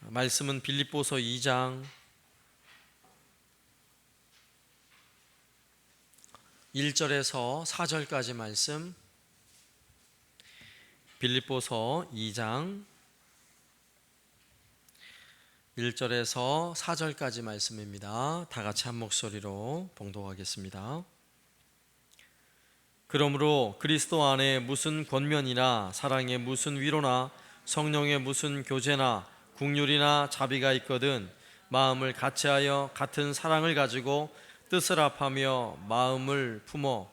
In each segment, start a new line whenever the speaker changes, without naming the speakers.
말씀은 빌립보서 2장 1절에서 4절까지 말씀, 빌립보서 2장 1절에서 4절까지 말씀입니다. 다 같이 한 목소리로 봉독하겠습니다. 그러므로 그리스도 안에 무슨 권면이나 사랑의 무슨 위로나 성령의 무슨 교제나 국률이나 자비가 있거든 마음을 같이하여 같은 사랑을 가지고 뜻을 합하며 마음을 품어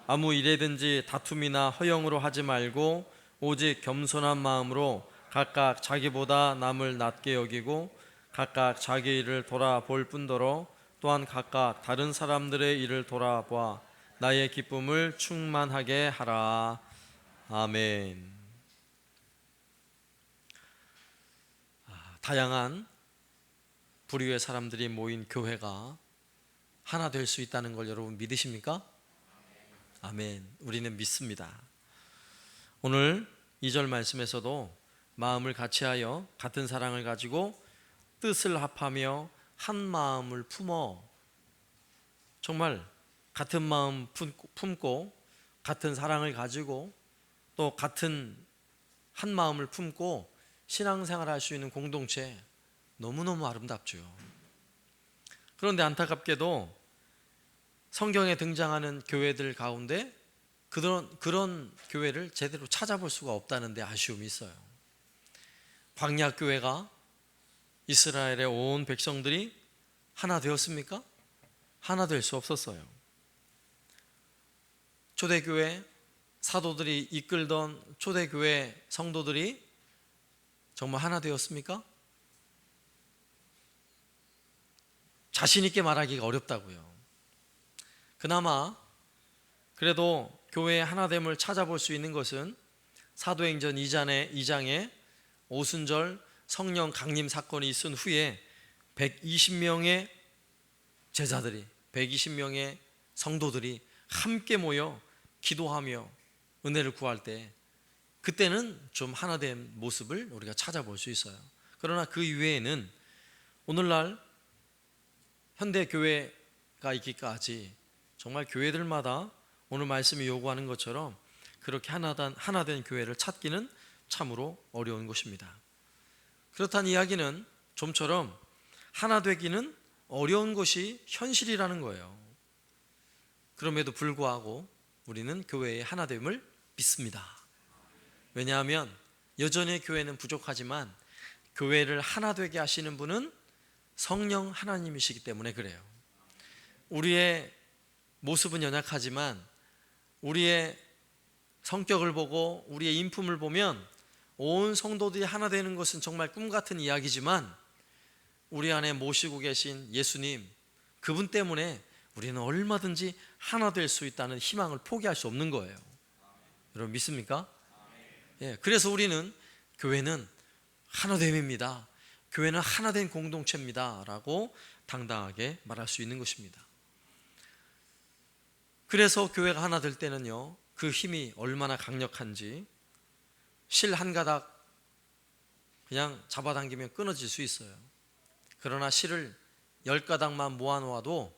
아무 일에든지 다툼이나 허영으로 하지 말고 오직 겸손한 마음으로 각각 자기보다 남을 낮게 여기고 각각 자기 일을 돌아볼 뿐더러 또한 각각 다른 사람들의 일을 돌아보아 나의 기쁨을 충만하게 하라. 아멘. 다양한 부류의 사람들이 모인 교회가 하나 될 수 있다는 걸 여러분 믿으십니까? 아멘. 우리는 믿습니다. 오늘 2절 말씀에서도 마음을 같이하여 같은 사랑을 가지고 뜻을 합하며 한 마음을 품어, 정말 같은 마음 품고 같은 사랑을 가지고 또 같은 한 마음을 품고 신앙생활 할 수 있는 공동체, 너무너무 아름답죠. 그런데 안타깝게도 성경에 등장하는 교회들 가운데 그런 교회를 제대로 찾아볼 수가 없다는 데 아쉬움이 있어요. 광야교회가 이스라엘의 온 백성들이 하나 되었습니까? 하나 될 수 없었어요. 초대교회 사도들이 이끌던 초대교회 성도들이 정말 하나 되었습니까? 자신 있게 말하기가 어렵다고요. 그나마 그래도 교회의 하나됨을 찾아볼 수 있는 것은 사도행전 2장에 오순절 성령 강림 사건이 있은 후에 120명의 제자들이, 120명의 성도들이 함께 모여 기도하며 은혜를 구할 때, 그때는 좀 하나된 모습을 우리가 찾아볼 수 있어요. 그러나 그 이외에는 오늘날 현대교회가 있기까지 정말 교회들마다 오늘 말씀이 요구하는 것처럼 그렇게 하나된 교회를 찾기는 참으로 어려운 것입니다. 그렇다는 이야기는 좀처럼 하나 되기는 어려운 것이 현실이라는 거예요. 그럼에도 불구하고 우리는 교회의 하나됨을 믿습니다. 왜냐하면 여전히 교회는 부족하지만 교회를 하나 되게 하시는 분은 성령 하나님이시기 때문에 그래요. 우리의 모습은 연약하지만 우리의 성격을 보고 우리의 인품을 보면 온 성도들이 하나 되는 것은 정말 꿈같은 이야기지만 우리 안에 모시고 계신 예수님, 그분 때문에 우리는 얼마든지 하나 될 수 있다는 희망을 포기할 수 없는 거예요. 여러분 믿습니까? 예, 그래서 우리는 교회는 하나됨입니다, 교회는 하나된 공동체입니다 라고 당당하게 말할 수 있는 것입니다. 그래서 교회가 하나 될 때는요, 그 힘이 얼마나 강력한지 실 한 가닥 그냥 잡아당기면 끊어질 수 있어요. 그러나 실을 10가닥만 모아놓아도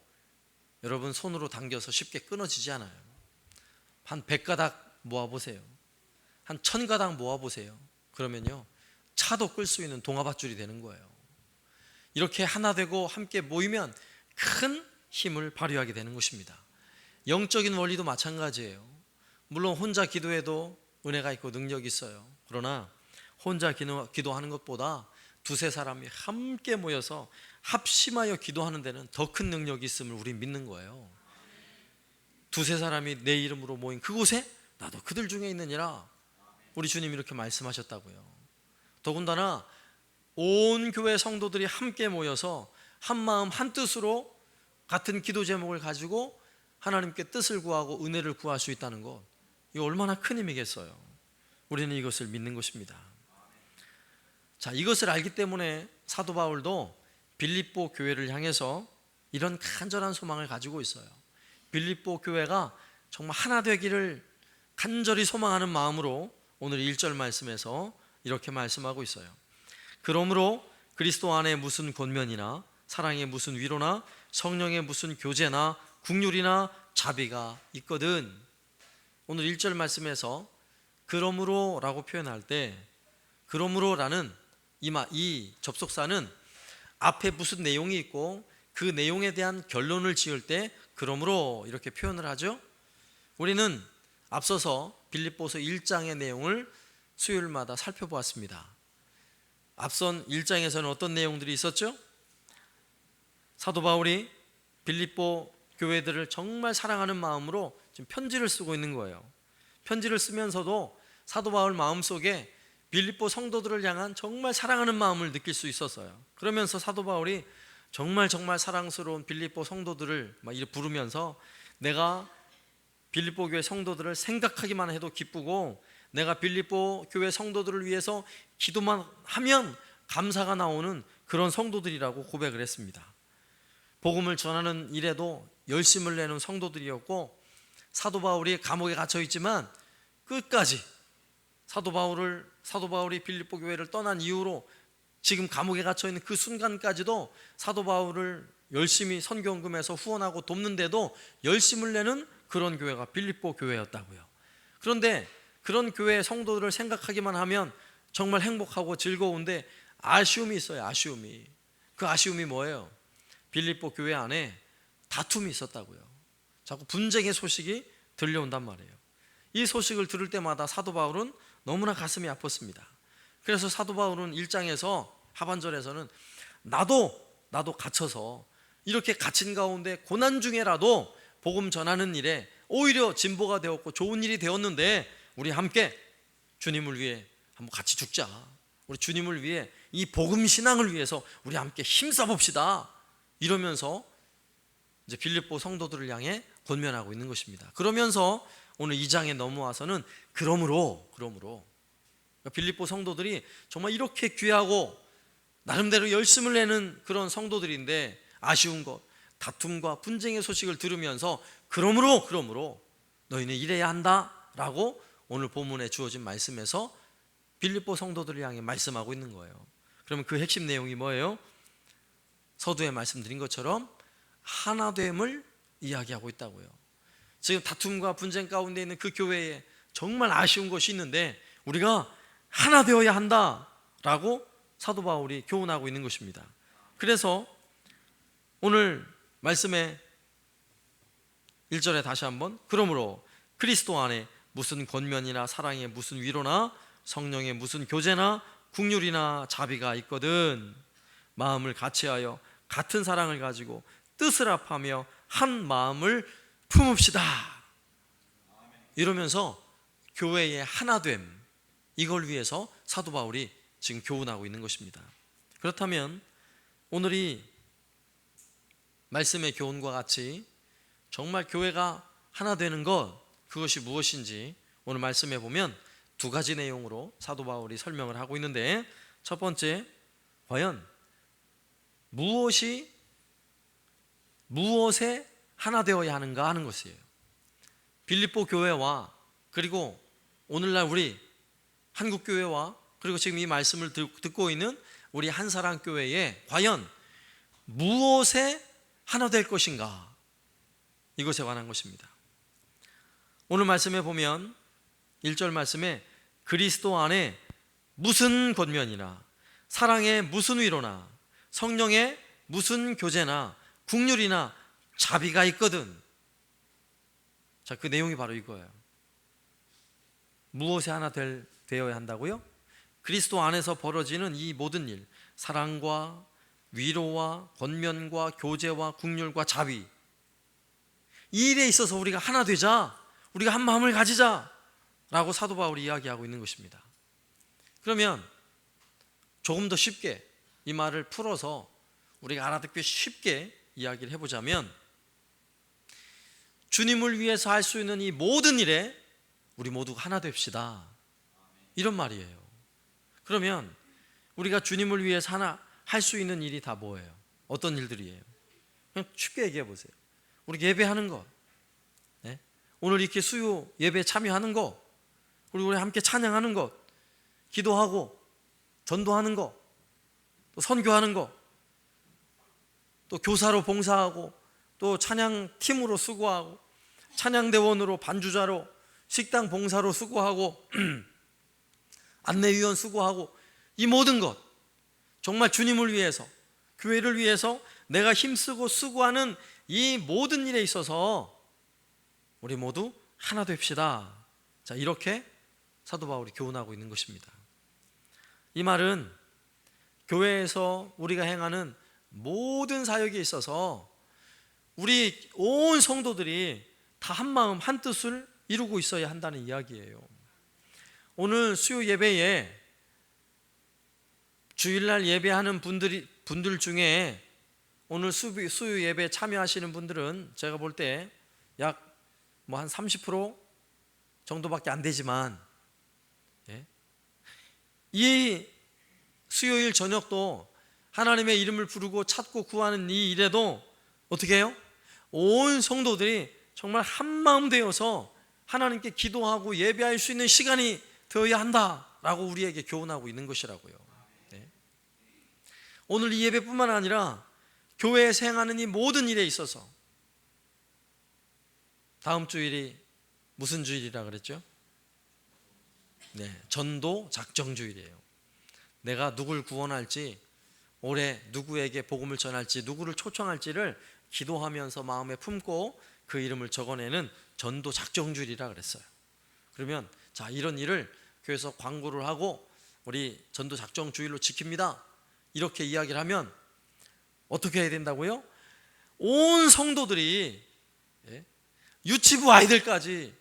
여러분 손으로 당겨서 쉽게 끊어지지 않아요. 한 100가닥 모아보세요. 한 1000가닥 모아보세요. 그러면요, 차도 끌 수 있는 동아밧줄이 되는 거예요. 이렇게 하나 되고 함께 모이면 큰 힘을 발휘하게 되는 것입니다. 영적인 원리도 마찬가지예요. 물론 혼자 기도해도 은혜가 있고 능력이 있어요. 그러나 혼자 기도하는 것보다 두세 사람이 함께 모여서 합심하여 기도하는 데는 더 큰 능력이 있음을 우리 믿는 거예요. 두세 사람이 내 이름으로 모인 그곳에 나도 그들 중에 있느니라, 우리 주님이 이렇게 말씀하셨다고요. 더군다나 온 교회 성도들이 함께 모여서 한 마음 한 뜻으로 같은 기도 제목을 가지고 하나님께 뜻을 구하고 은혜를 구할 수 있다는 것, 이거 얼마나 큰 힘이겠어요. 우리는 이것을 믿는 것입니다. 자, 이것을 알기 때문에 사도 바울도 빌립보 교회를 향해서 이런 간절한 소망을 가지고 있어요. 빌립보 교회가 정말 하나 되기를 간절히 소망하는 마음으로 오늘 1절 말씀에서 이렇게 말씀하고 있어요. 그러므로 그리스도 안에 무슨 권면이나 사랑의 무슨 위로나 성령의 무슨 교제나 국률이나 자비가 있거든. 오늘 1절 말씀에서 그러므로 라고 표현할 때 그러므로 라는 이 접속사는 앞에 무슨 내용이 있고 그 내용에 대한 결론을 지을 때 그러므로 이렇게 표현을 하죠. 우리는 앞서서 빌립보서 1장의 내용을 수요일마다 살펴보았습니다. 앞선 1장에서는 어떤 내용들이 있었죠? 사도 바울이 빌립보 교회들을 정말 사랑하는 마음으로 지금 편지를 쓰고 있는 거예요. 편지를 쓰면서도 사도 바울 마음속에 빌립보 성도들을 향한 정말 사랑하는 마음을 느낄 수 있었어요. 그러면서 사도 바울이 정말 사랑스러운 빌립보 성도들을 막 이렇게 부르면서 내가 빌립보 교회 성도들을 생각하기만 해도 기쁘고 내가 빌립보 교회 성도들을 위해서 기도만 하면 감사가 나오는 그런 성도들이라고 고백을 했습니다. 복음을 전하는 일에도 열심을 내는 성도들이었고 사도 바울이 감옥에 갇혀 있지만 끝까지 사도 바울이 빌립보 교회를 떠난 이후로 지금 감옥에 갇혀 있는 그 순간까지도 사도 바울을 열심히 선교원금에서 후원하고 돕는데도 열심을 내는 그런 교회가 빌립보 교회였다고요. 그런데 그런 교회 성도들을 생각하기만 하면 정말 행복하고 즐거운데 아쉬움이 있어요. 아쉬움이. 그 아쉬움이 뭐예요? 빌립보 교회 안에 다툼이 있었다고요. 자꾸 분쟁의 소식이 들려온단 말이에요. 이 소식을 들을 때마다 사도 바울은 너무나 가슴이 아팠습니다. 그래서 사도 바울은 1장에서 하반절에서는 나도 갇혀서 이렇게 갇힌 가운데 고난 중에라도 복음 전하는 일에 오히려 진보가 되었고 좋은 일이 되었는데 우리 함께 주님을 위해 한번 같이 죽자. 우리 주님을 위해 이 복음 신앙을 위해서 우리 함께 힘써 봅시다. 이러면서 이제 빌립보 성도들을 향해 권면하고 있는 것입니다. 그러면서 오늘 2장에 넘어와서는 그러므로 빌립보 성도들이 정말 이렇게 귀하고 나름대로 열심을 내는 그런 성도들인데 아쉬운 것, 다툼과 분쟁의 소식을 들으면서 그러므로 너희는 이래야 한다라고 오늘 본문에 주어진 말씀에서 빌립보 성도들을 향해 말씀하고 있는 거예요. 그러면 그 핵심 내용이 뭐예요? 서두에 말씀드린 것처럼 하나됨을 이야기하고 있다고요. 지금 다툼과 분쟁 가운데 있는 그 교회에 정말 아쉬운 것이 있는데 우리가 하나 되어야 한다라고 사도 바울이 교훈하고 있는 것입니다. 그래서 오늘 말씀의 1절에 다시 한번 그러므로 그리스도 안에 무슨 권면이나 사랑의 무슨 위로나 성령의 무슨 교제나 국률이나 자비가 있거든 마음을 같이하여 같은 사랑을 가지고 뜻을 합하며 한 마음을 품읍시다. 이러면서 교회의 하나됨, 이걸 위해서 사도 바울이 지금 교훈하고 있는 것입니다. 그렇다면 오늘 이 말씀의 교훈과 같이 정말 교회가 하나 되는 것, 그것이 무엇인지 오늘 말씀해 보면 두 가지 내용으로 사도 바울이 설명을 하고 있는데, 첫 번째, 과연 무엇에 하나 되어야 하는가 하는 것이에요. 빌립보 교회와 그리고 오늘날 우리 한국교회와 그리고 지금 이 말씀을 듣고 있는 우리 한사랑교회에 과연 무엇에 하나 될 것인가, 이것에 관한 것입니다. 오늘 말씀에 보면 1절 말씀에 그리스도 안에 무슨 권면이나 사랑의 무슨 위로나 성령의 무슨 교제나 국률이나 자비가 있거든. 자, 그 내용이 바로 이거예요. 무엇에 하나 되어야 한다고요? 그리스도 안에서 벌어지는 이 모든 일, 사랑과 위로와 권면과 교제와 국률과 자비, 이 일에 있어서 우리가 하나 되자, 우리가 한 마음을 가지자 라고 사도 바울이 이야기하고 있는 것입니다. 그러면 조금 더 쉽게 이 말을 풀어서 우리가 알아듣기 쉽게 이야기를 해보자면, 주님을 위해서 할 수 있는 이 모든 일에 우리 모두가 하나 됩시다, 이런 말이에요. 그러면 우리가 주님을 위해서 하나 할 수 있는 일이 다 뭐예요? 어떤 일들이에요? 그냥 쉽게 얘기해 보세요. 우리 예배하는 것, 네? 오늘 이렇게 수요 예배 참여하는 것, 그리고 우리 함께 찬양하는 것, 기도하고 전도하는 것, 또 선교하는 거, 또 교사로 봉사하고, 또 찬양 팀으로 수고하고, 찬양대원으로, 반주자로, 식당 봉사로 수고하고, 안내위원 수고하고, 이 모든 것 정말 주님을 위해서, 교회를 위해서 내가 힘쓰고 수고하는 이 모든 일에 있어서 우리 모두 하나 됩시다. 자, 이렇게 사도 바울이 교훈하고 있는 것입니다. 이 말은 교회에서 우리가 행하는 모든 사역에 있어서 우리 온 성도들이 다 한 마음 한 뜻을 이루고 있어야 한다는 이야기예요. 오늘 수요 예배에 주일날 예배하는 분들 중에 오늘 수요 예배에 참여하시는 분들은 제가 볼 때 약 한 30% 정도밖에 안 되지만, 이 수요일 저녁도 하나님의 이름을 부르고 찾고 구하는 이 일에도 어떻게 해요? 온 성도들이 정말 한마음 되어서 하나님께 기도하고 예배할 수 있는 시간이 되어야 한다라고 우리에게 교훈하고 있는 것이라고요. 오늘 이 예배뿐만 아니라 교회에서 행하는 이 모든 일에 있어서, 다음 주일이 무슨 주일이라 그랬죠? 전도 작정 주일이에요. 내가 누굴 구원할지, 올해 누구에게 복음을 전할지, 누구를 초청할지를 기도하면서 마음에 품고 그 이름을 적어내는 전도 작정 주일이라 그랬어요. 그러면 자, 이런 일을 교회에서 광고를 하고 우리 전도 작정 주일로 지킵니다, 이렇게 이야기를 하면 어떻게 해야 된다고요? 온 성도들이, 유치부 아이들까지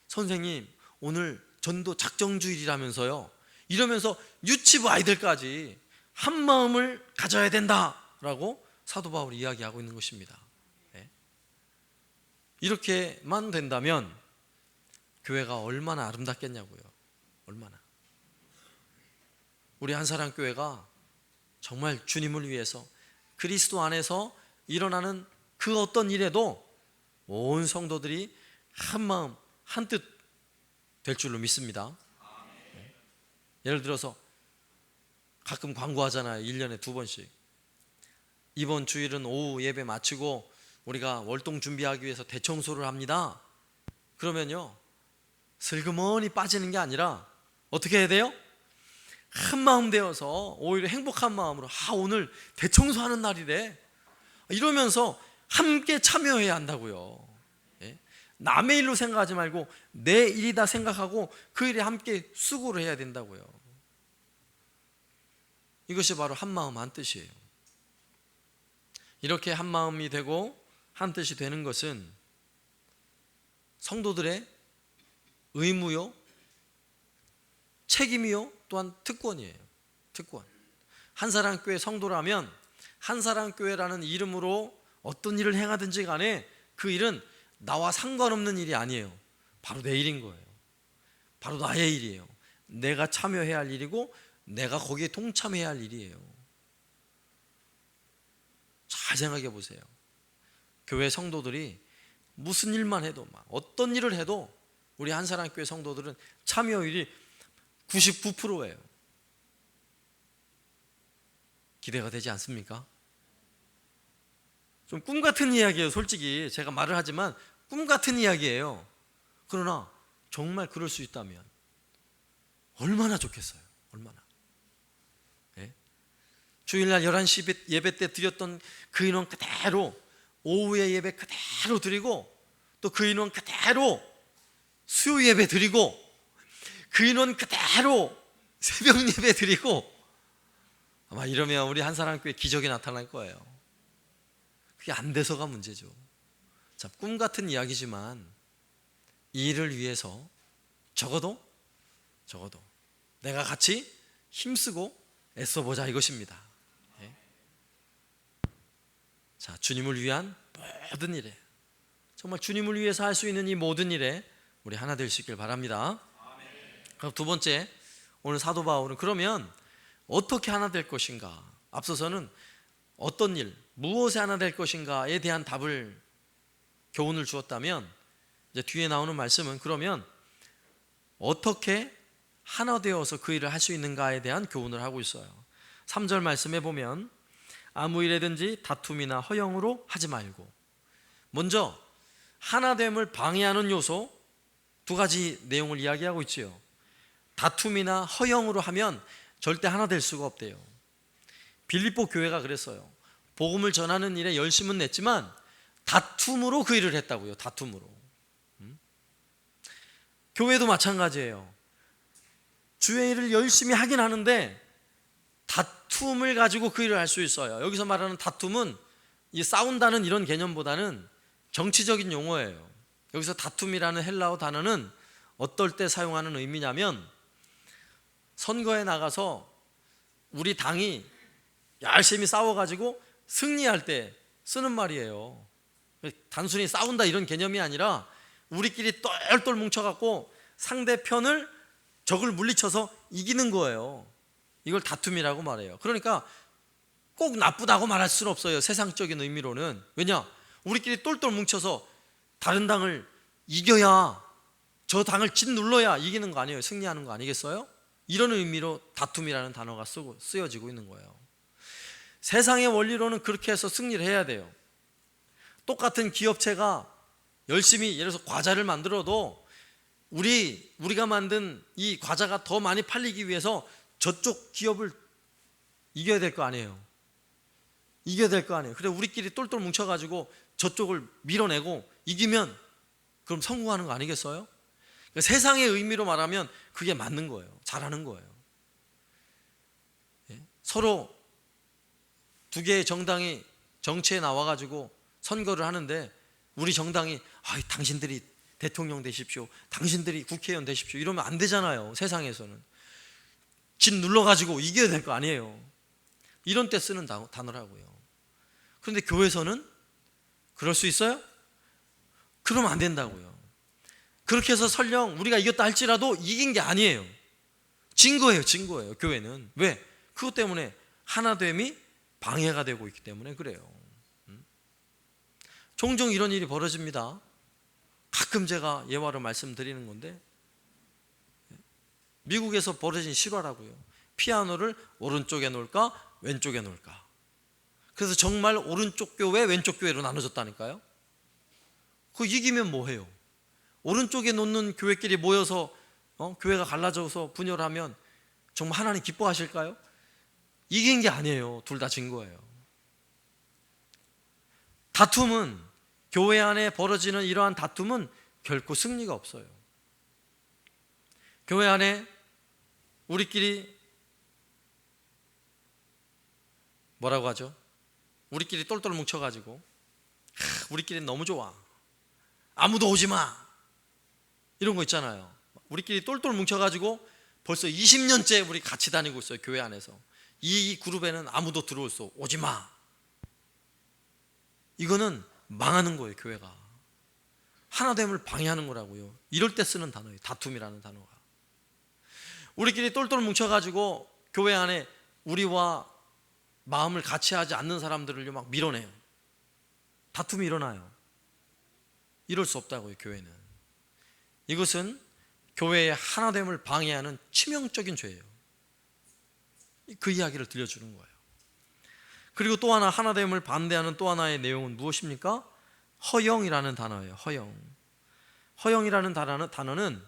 선생님 오늘 전도 작정 주일이라면서요, 이러면서 유치부 아이들까지 한 마음을 가져야 된다라고 사도 바울이 이야기하고 있는 것입니다. 이렇게만 된다면 교회가 얼마나 아름답겠냐고요. 얼마나. 우리 한사랑교회가 정말 주님을 위해서 그리스도 안에서 일어나는 그 어떤 일에도 온 성도들이 한 마음 한 뜻 될 줄로 믿습니다. 예를 들어서 가끔 광고하잖아요. 1년에 2번씩. 이번 주일은 오후 예배 마치고 우리가 월동 준비하기 위해서 대청소를 합니다. 그러면요, 슬그머니 빠지는 게 아니라 어떻게 해야 돼요? 한 마음 되어서 오히려 행복한 마음으로, 오늘 대청소하는 날이래, 이러면서 함께 참여해야 한다고요. 남의 일로 생각하지 말고 내 일이다 생각하고 그 일에 함께 수고를 해야 된다고요. 이것이 바로 한 마음 한 뜻이에요. 이렇게 한 마음이 되고 한 뜻이 되는 것은 성도들의 의무요, 책임이요, 또한 특권이에요. 특권. 한사랑교회 성도라면 한사랑교회라는 이름으로 어떤 일을 행하든지 간에 그 일은 나와 상관없는 일이 아니에요. 바로 내 일인 거예요. 바로 나의 일이에요. 내가 참여해야 할 일이고 내가 거기에 동참해야 할 일이에요. 잘 생각해 보세요. 교회 성도들이 무슨 일만 해도, 어떤 일을 해도 우리 한사랑교회 성도들은 참여율이 99%예요. 기대가 되지 않습니까? 좀 꿈같은 이야기예요. 솔직히 제가 말을 하지만 꿈같은 이야기예요. 그러나 정말 그럴 수 있다면 얼마나 좋겠어요. 얼마나. 주일날 11시 예배 때 드렸던 그 인원 그대로 오후에 예배 그대로 드리고, 또 그 인원 그대로 수요 예배 드리고, 그 인원 그대로 새벽 예배 드리고, 아마 이러면 우리 한사랑교회 기적이 나타날 거예요. 그게 안 돼서가 문제죠. 자, 꿈 같은 이야기지만 이 일을 위해서 적어도 내가 같이 힘쓰고 애써보자, 이것입니다. 자, 주님을 위한 모든 일에, 정말 주님을 위해서 할 수 있는 이 모든 일에 우리 하나 될 수 있길 바랍니다. 그럼 두 번째, 오늘 사도 바울은 그러면 어떻게 하나 될 것인가, 앞서서는 어떤 일, 무엇에 하나 될 것인가에 대한 답을, 교훈을 주었다면, 이제 뒤에 나오는 말씀은 그러면 어떻게 하나 되어서 그 일을 할 수 있는가에 대한 교훈을 하고 있어요. 3절 말씀에 보면 아무 일에든지 다툼이나 허영으로 하지 말고, 먼저 하나됨을 방해하는 요소 두 가지 내용을 이야기하고 있지요. 다툼이나 허영으로 하면 절대 하나 될 수가 없대요. 빌립보 교회가 그랬어요. 복음을 전하는 일에 열심은 냈지만 다툼으로 그 일을 했다고요. 다툼으로. 교회도 마찬가지예요. 주의 일을 열심히 하긴 하는데 다툼을 가지고 그 일을 할 수 있어요. 여기서 말하는 다툼은 이 싸운다는 이런 개념보다는 정치적인 용어예요. 여기서 다툼이라는 헬라어 단어는 어떨 때 사용하는 의미냐면, 선거에 나가서 우리 당이 열심히 싸워가지고 승리할 때 쓰는 말이에요. 단순히 싸운다 이런 개념이 아니라 우리끼리 똘똘 뭉쳐갖고 상대편을, 적을 물리쳐서 이기는 거예요. 이걸 다툼이라고 말해요. 그러니까 꼭 나쁘다고 말할 수는 없어요. 세상적인 의미로는. 왜냐? 우리끼리 똘똘 뭉쳐서 다른 당을 이겨야, 저 당을 짓눌러야 이기는 거 아니에요? 승리하는 거 아니겠어요? 이런 의미로 다툼이라는 단어가 쓰여지고 있는 거예요. 세상의 원리로는 그렇게 해서 승리를 해야 돼요. 똑같은 기업체가 열심히, 예를 들어서 과자를 만들어도 우리가 만든 이 과자가 더 많이 팔리기 위해서 저쪽 기업을 이겨야 될 거 아니에요. 이겨야 될 거 아니에요. 그래 우리끼리 똘똘 뭉쳐가지고 저쪽을 밀어내고 이기면 그럼 성공하는 거 아니겠어요? 그러니까 세상의 의미로 말하면 그게 맞는 거예요. 잘하는 거예요. 서로 두 개의 정당이 정치에 나와가지고 선거를 하는데 우리 정당이 당신들이 대통령 되십시오, 당신들이 국회의원 되십시오 이러면 안 되잖아요. 세상에서는 짓 눌러가지고 이겨야 될 거 아니에요. 이런 때 쓰는 단어라고요. 그런데 교회에서는 그럴 수 있어요? 그러면 안 된다고요. 그렇게 해서 설령 우리가 이겼다 할지라도 이긴 게 아니에요. 진 거예요. 교회는. 왜? 그것 때문에 하나됨이 방해가 되고 있기 때문에 그래요. 종종 이런 일이 벌어집니다. 가끔 제가 예화로 말씀드리는 건데, 미국에서 벌어진 실화라고요. 피아노를 오른쪽에 놓을까 왼쪽에 놓을까. 그래서 정말 오른쪽 교회 왼쪽 교회로 나눠졌다니까요. 그 이기면 뭐해요? 오른쪽에 놓는 교회끼리 모여서 교회가 갈라져서 분열을 하면 정말 하나님 기뻐하실까요? 이긴 게 아니에요. 둘 다 진 거예요. 다툼은, 교회 안에 벌어지는 이러한 다툼은 결코 승리가 없어요. 교회 안에 우리끼리 뭐라고 하죠? 우리끼리 똘똘 뭉쳐가지고 우리끼리 너무 좋아, 아무도 오지 마, 이런 거 있잖아요. 우리끼리 똘똘 뭉쳐가지고 벌써 20년째 우리 같이 다니고 있어요. 교회 안에서 이 그룹에는 아무도 들어올 수 오지 마. 이거는 망하는 거예요. 교회가 하나됨을 방해하는 거라고요. 이럴 때 쓰는 단어예요. 다툼이라는 단어가. 우리끼리 똘똘 뭉쳐가지고 교회 안에 우리와 마음을 같이 하지 않는 사람들을 막 밀어내요. 다툼이 일어나요. 이럴 수 없다고요. 교회는. 이것은 교회의 하나됨을 방해하는 치명적인 죄예요. 그 이야기를 들려주는 거예요. 그리고 또 하나, 하나됨을 반대하는 또 하나의 내용은 무엇입니까? 허영이라는 단어예요. 허영이라는 단어는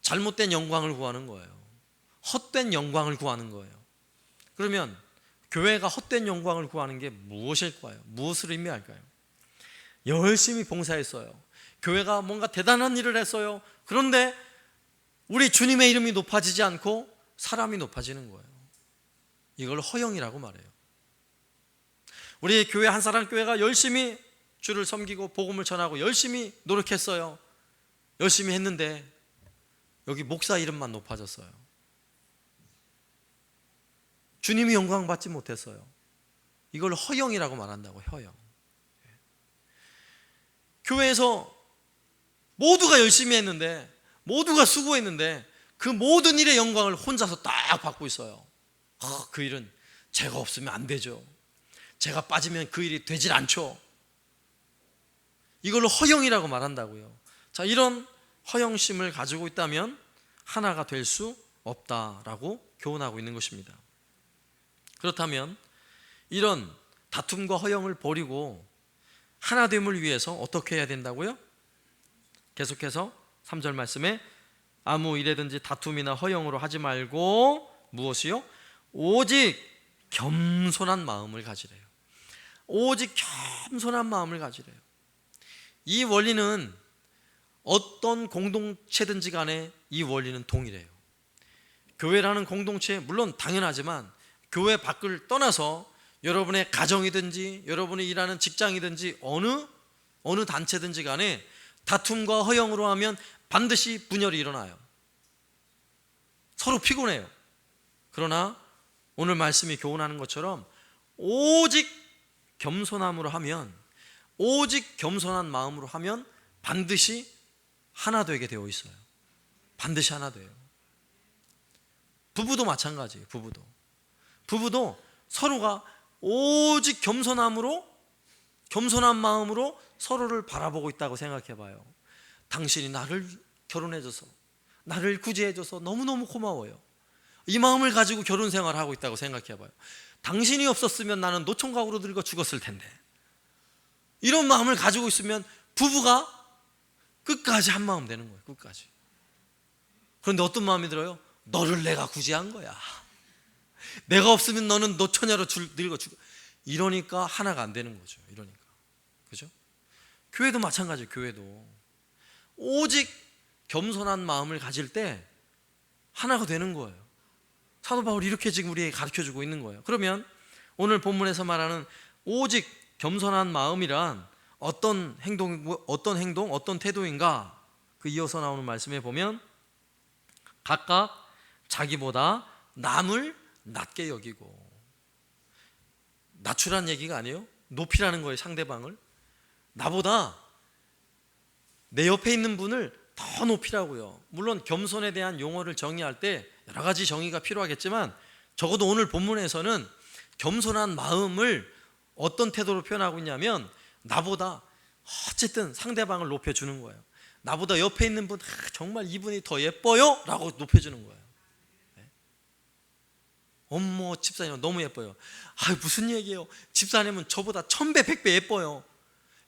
잘못된 영광을 구하는 거예요. 헛된 영광을 구하는 거예요. 그러면 교회가 헛된 영광을 구하는 게 무엇일까요? 무엇을 의미할까요? 열심히 봉사했어요. 교회가 뭔가 대단한 일을 했어요. 그런데 우리 주님의 이름이 높아지지 않고 사람이 높아지는 거예요. 이걸 허영이라고 말해요. 우리 교회 한 사람 교회가 열심히 주를 섬기고 복음을 전하고 열심히 노력했어요. 열심히 했는데 여기 목사 이름만 높아졌어요. 주님이 영광 받지 못했어요. 이걸 허영이라고 말한다고. 허영. 교회에서 모두가 열심히 했는데, 모두가 수고했는데 그 모든 일의 영광을 혼자서 딱 받고 있어요. 그 일은 제가 없으면 안 되죠. 제가 빠지면 그 일이 되질 않죠. 이걸로 허영이라고 말한다고요. 자, 이런 허영심을 가지고 있다면 하나가 될 수 없다라고 교훈하고 있는 것입니다. 그렇다면 이런 다툼과 허영을 버리고 하나됨을 위해서 어떻게 해야 된다고요? 계속해서 3절 말씀에 아무 일에든지 다툼이나 허영으로 하지 말고 무엇이요? 오직 겸손한 마음을 가지래요. 오직 겸손한 마음을 가지래요. 이 원리는 어떤 공동체든지 간에 이 원리는 동일해요. 교회라는 공동체, 물론 당연하지만 교회 밖을 떠나서 여러분의 가정이든지 여러분이 일하는 직장이든지 어느 단체든지 간에 다툼과 허영으로 하면 반드시 분열이 일어나요. 서로 피곤해요. 그러나 오늘 말씀이 교훈하는 것처럼 오직 겸손함으로 하면, 오직 겸손한 마음으로 하면 반드시 하나 되게 되어 있어요. 반드시 하나 돼요. 부부도 마찬가지예요. 부부도 서로가 오직 겸손한 마음으로 서로를 바라보고 있다고 생각해 봐요. 당신이 나를 결혼해줘서, 나를 구제해줘서 너무너무 고마워요. 이 마음을 가지고 결혼 생활을 하고 있다고 생각해 봐요. 당신이 없었으면 나는 노총각으로 늙어 죽었을 텐데. 이런 마음을 가지고 있으면 부부가 끝까지 한 마음 되는 거예요. 끝까지. 그런데 어떤 마음이 들어요? 너를 내가 구제한 거야. 내가 없으면 너는 노처녀로 늙어 죽어. 이러니까 하나가 안 되는 거죠. 이러니까. 그죠? 교회도 마찬가지예요. 교회도 오직 겸손한 마음을 가질 때 하나가 되는 거예요. 사도 바울이 이렇게 지금 우리에게 가르쳐주고 있는 거예요. 그러면 오늘 본문에서 말하는 오직 겸손한 마음이란 어떤 행동, 어떤 태도인가? 그 이어서 나오는 말씀에 보면 각각 자기보다 남을 낮게 여기고, 낮추라는 얘기가 아니에요. 높이라는 거예요. 상대방을. 나보다 내 옆에 있는 분을 더 높이라고요. 물론 겸손에 대한 용어를 정의할 때 여러 가지 정의가 필요하겠지만 적어도 오늘 본문에서는 겸손한 마음을 어떤 태도로 표현하고 있냐면 나보다 어쨌든 상대방을 높여주는 거예요. 나보다 옆에 있는 분 정말 이분이 더 예뻐요 라고 높여주는 거예요. 어머 집사님 너무 예뻐요. 아 무슨 얘기예요? 집사님은 저보다 1000배 100배 예뻐요.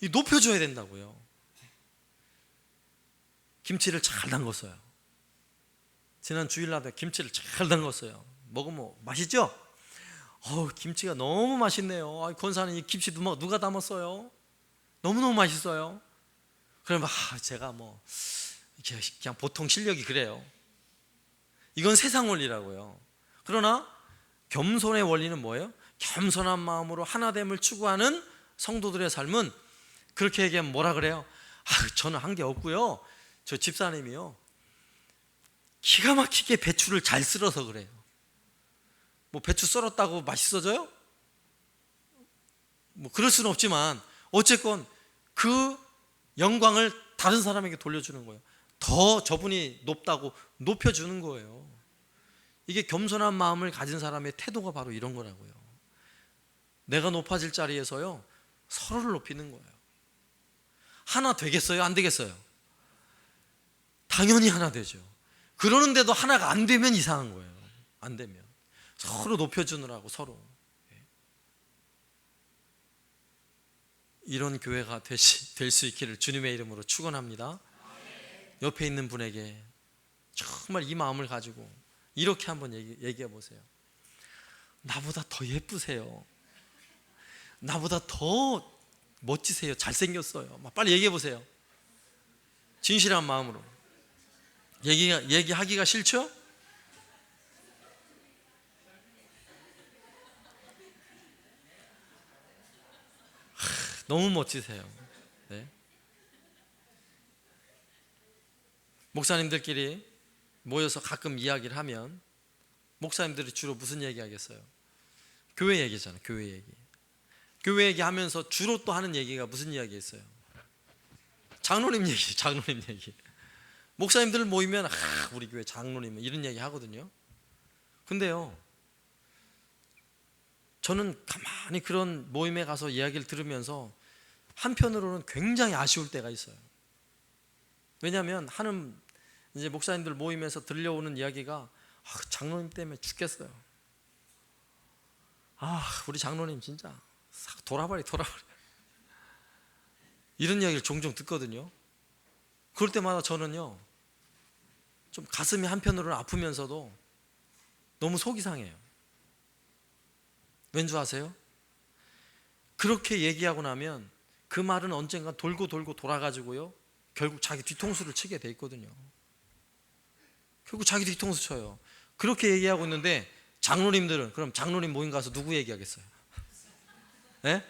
이 높여줘야 된다고요. 김치를 잘 담궜어요. 지난 주일날에 김치를 잘 담궜어요. 먹으면 맛있죠? 김치가 너무 맛있네요. 권사님 이 김치 누가 담았어요? 너무너무 맛있어요. 그러면 제가 그냥 보통 실력이 그래요. 이건 세상 원리라고요. 그러나 겸손의 원리는 뭐예요? 겸손한 마음으로 하나됨을 추구하는 성도들의 삶은 그렇게 얘기하면 뭐라 그래요? 저는 한 게 없고요. 저 집사님이요 기가 막히게 배추를 잘 썰어서 그래요. 배추 썰었다고 맛있어져요? 그럴 수는 없지만 어쨌건 그 영광을 다른 사람에게 돌려주는 거예요. 더 저분이 높다고 높여주는 거예요. 이게 겸손한 마음을 가진 사람의 태도가 바로 이런 거라고요. 내가 높아질 자리에서요 서로를 높이는 거예요. 하나 되겠어요? 안 되겠어요? 당연히 하나 되죠. 그러는데도 하나가 안 되면 이상한 거예요. 안 되면 서로 높여주느라고 서로. 이런 교회가 될 수 있기를 주님의 이름으로 축원합니다. 옆에 있는 분에게 정말 이 마음을 가지고 이렇게 한번 얘기해 보세요. 나보다 더 예쁘세요. 나보다 더 멋지세요. 잘생겼어요. 빨리 얘기해 보세요. 진실한 마음으로. 얘기하기가 싫죠? 너무 멋지세요. 네. 목사님들끼리 모여서 가끔 이야기를 하면 목사님들이 주로 무슨 얘기 하겠어요? 교회 얘기잖아요. 교회 얘기. 교회 얘기하면서 주로 또 하는 얘기가 무슨 이야기 있어요? 장로님 얘기, 장로님 얘기. 목사님들 모이면 우리 교회 장로님 이런 얘기 하거든요. 근데요 저는 가만히 그런 모임에 가서 이야기를 들으면서 한편으로는 굉장히 아쉬울 때가 있어요. 왜냐하면 이제 목사님들 모임에서 들려오는 이야기가 장로님 때문에 죽겠어요. 우리 장로님 진짜 돌아버려. 이런 이야기를 종종 듣거든요. 그럴 때마다 저는요, 좀 가슴이 한편으로는 아프면서도 너무 속이 상해요. 왠 줄 아세요? 그렇게 얘기하고 나면 그 말은 언젠가 돌고 돌아가지고요, 결국 자기 뒤통수를 치게 돼 있거든요. 결국 자기 뒤통수 쳐요. 그렇게 얘기하고 있는데 장로님들은, 그럼 장로님 모임 가서 누구 얘기하겠어요? 예?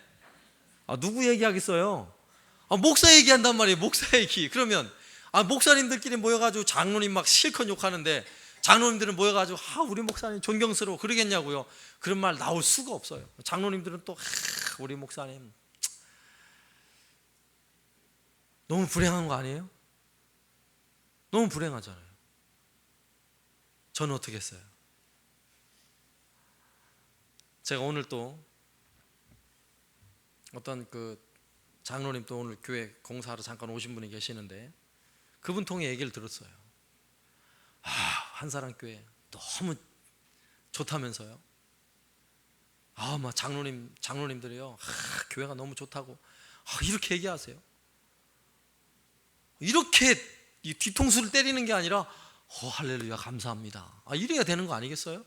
누구 얘기하겠어요? 목사 얘기한단 말이에요. 목사 얘기. 그러면 목사님들끼리 모여가지고 장로님 막 실컷 욕하는데 장로님들은 모여가지고 우리 목사님 존경스러워 그러겠냐고요. 그런 말 나올 수가 없어요. 장로님들은 또 우리 목사님 너무 불행한 거 아니에요? 너무 불행하잖아요. 저는 어떻게 했어요? 제가 오늘 또 어떤 그 장로님 또 오늘 교회 공사하러 잠깐 오신 분이 계시는데 그분 통해 얘기를 들었어요. 한사랑교회 너무 좋다면서요. 막 장로님들이요, 교회가 너무 좋다고 이렇게 얘기하세요. 이렇게 이 뒤통수를 때리는 게 아니라 할렐루야 감사합니다, 이래야 되는 거 아니겠어요?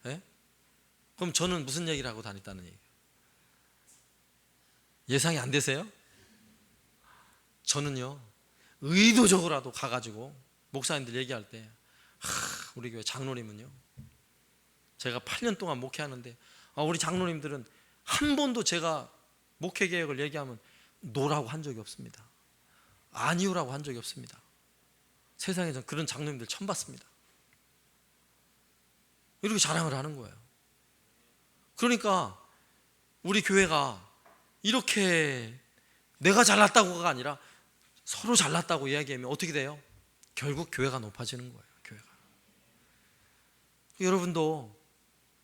네? 그럼 저는 무슨 얘기를 하고 다녔다는 얘기예요? 예상이 안 되세요? 저는요, 의도적으로라도 가가지고 목사님들 얘기할 때 우리 교회 장로님은요, 제가 8년 동안 목회하는데 우리 장로님들은 한 번도 제가 목회 계획을 얘기하면 노라고 한 적이 없습니다. 아니오라고 한 적이 없습니다. 세상에 전 그런 장로님들 처음 봤습니다. 이렇게 자랑을 하는 거예요. 그러니까 우리 교회가 이렇게 내가 잘났다고가 아니라 서로 잘났다고 이야기하면 어떻게 돼요? 결국 교회가 높아지는 거예요. 교회가. 여러분도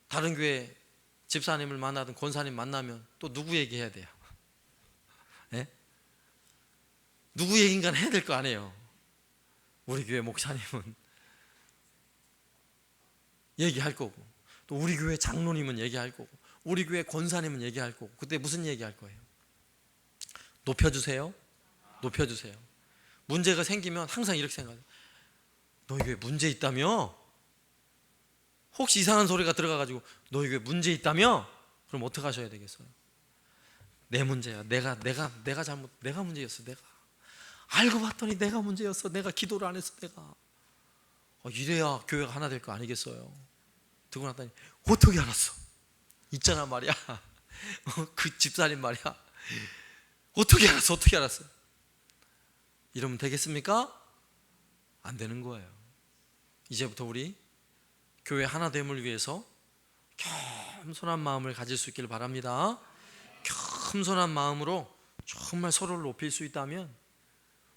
다른 교회 집사님을 만나든 권사님 만나면 또 누구 얘기해야 돼요? 네? 누구 얘기인가 해야 될 거 아니에요. 우리 교회 목사님은 얘기할 거고, 또 우리 교회 장로님은 얘기할 거고, 우리 교회 권사님은 얘기할 거고. 그때 무슨 얘기할 거예요? 높여주세요. 높여주세요. 문제가 생기면 항상 이렇게 생각해요. 너희 교회 문제 있다며? 혹시 이상한 소리가 들어가가지고 너희 교회 문제 있다며? 그럼 어떻게 하셔야 되겠어요? 내 문제야. 내가 문제였어. 내가 알고 봤더니 내가 문제였어. 내가 기도를 안 했어. 내가 이래야 교회가 하나 될 거 아니겠어요? 듣고 났더니 어떻게 알았어? 있잖아 말이야. 그 집사님 말이야. 어떻게 알았어? 이러면 되겠습니까? 안 되는 거예요. 이제부터 우리 교회 하나됨을 위해서 겸손한 마음을 가질 수 있기를 바랍니다. 겸손한 마음으로 정말 서로를 높일 수 있다면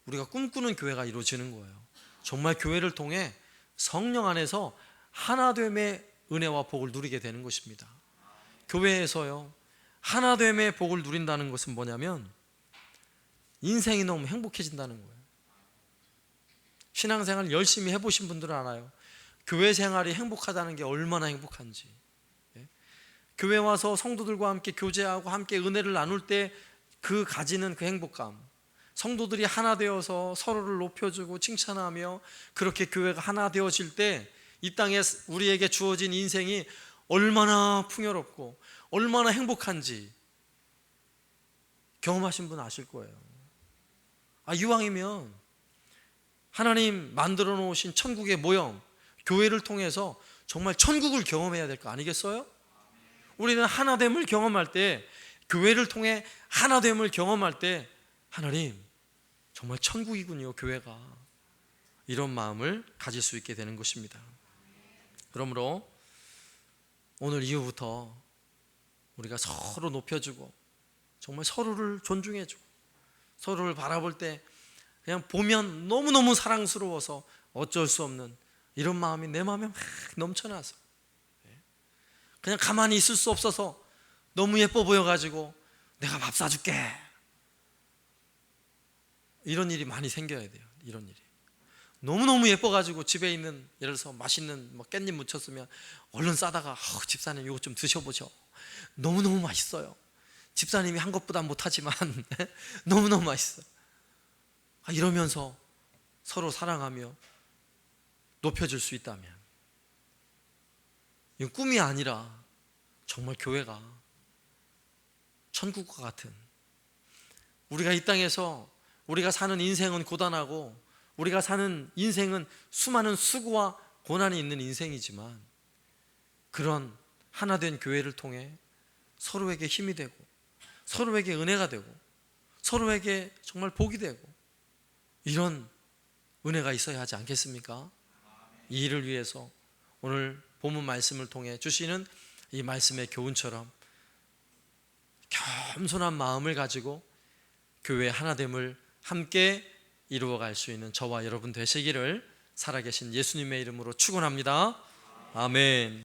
우리가 꿈꾸는 교회가 이루어지는 거예요. 정말 교회를 통해 성령 안에서 하나됨의 은혜와 복을 누리게 되는 것입니다. 교회에서요, 하나됨의 복을 누린다는 것은 뭐냐면 인생이 너무 행복해진다는 거예요. 신앙생활 열심히 해보신 분들은 알아요. 교회 생활이 행복하다는 게 얼마나 행복한지. 교회 와서 성도들과 함께 교제하고 함께 은혜를 나눌 때 그 가지는 그 행복감, 성도들이 하나 되어서 서로를 높여주고 칭찬하며 그렇게 교회가 하나 되어질 때 이 땅에 우리에게 주어진 인생이 얼마나 풍요롭고 얼마나 행복한지 경험하신 분 아실 거예요. 이왕이면 하나님 만들어 놓으신 천국의 모형, 교회를 통해서 정말 천국을 경험해야 될 거 아니겠어요? 우리는 하나됨을 경험할 때, 교회를 통해 하나됨을 경험할 때 하나님 정말 천국이군요, 교회가. 이런 마음을 가질 수 있게 되는 것입니다. 그러므로 오늘 이후부터 우리가 서로 높여주고 정말 서로를 존중해주고 서로를 바라볼 때 그냥 보면 너무너무 사랑스러워서 어쩔 수 없는 이런 마음이 내 마음에 막 넘쳐나서 그냥 가만히 있을 수 없어서 너무 예뻐 보여가지고 내가 밥 사줄게, 이런 일이 많이 생겨야 돼요. 이런 일이 너무너무 예뻐가지고 집에 있는 예를 들어서 맛있는 뭐 깻잎 묻혔으면 얼른 싸다가 집사님 이거 좀 드셔보죠. 너무너무 맛있어요. 집사님이 한 것보다 못하지만 너무너무 맛있어요. 이러면서 서로 사랑하며 높여줄 수 있다면, 이건 꿈이 아니라 정말 교회가 천국과 같은, 우리가 이 땅에서 우리가 사는 인생은 고단하고 우리가 사는 인생은 수많은 수고와 고난이 있는 인생이지만, 그런 하나된 교회를 통해 서로에게 힘이 되고 서로에게 은혜가 되고 서로에게 정말 복이 되고, 이런 은혜가 있어야 하지 않겠습니까? 이 일을 위해서 오늘 본문 말씀을 통해 주시는 이 말씀의 교훈처럼 겸손한 마음을 가지고 교회의 하나됨을 함께 이루어갈 수 있는 저와 여러분 되시기를 살아계신 예수님의 이름으로 축원합니다. 아멘.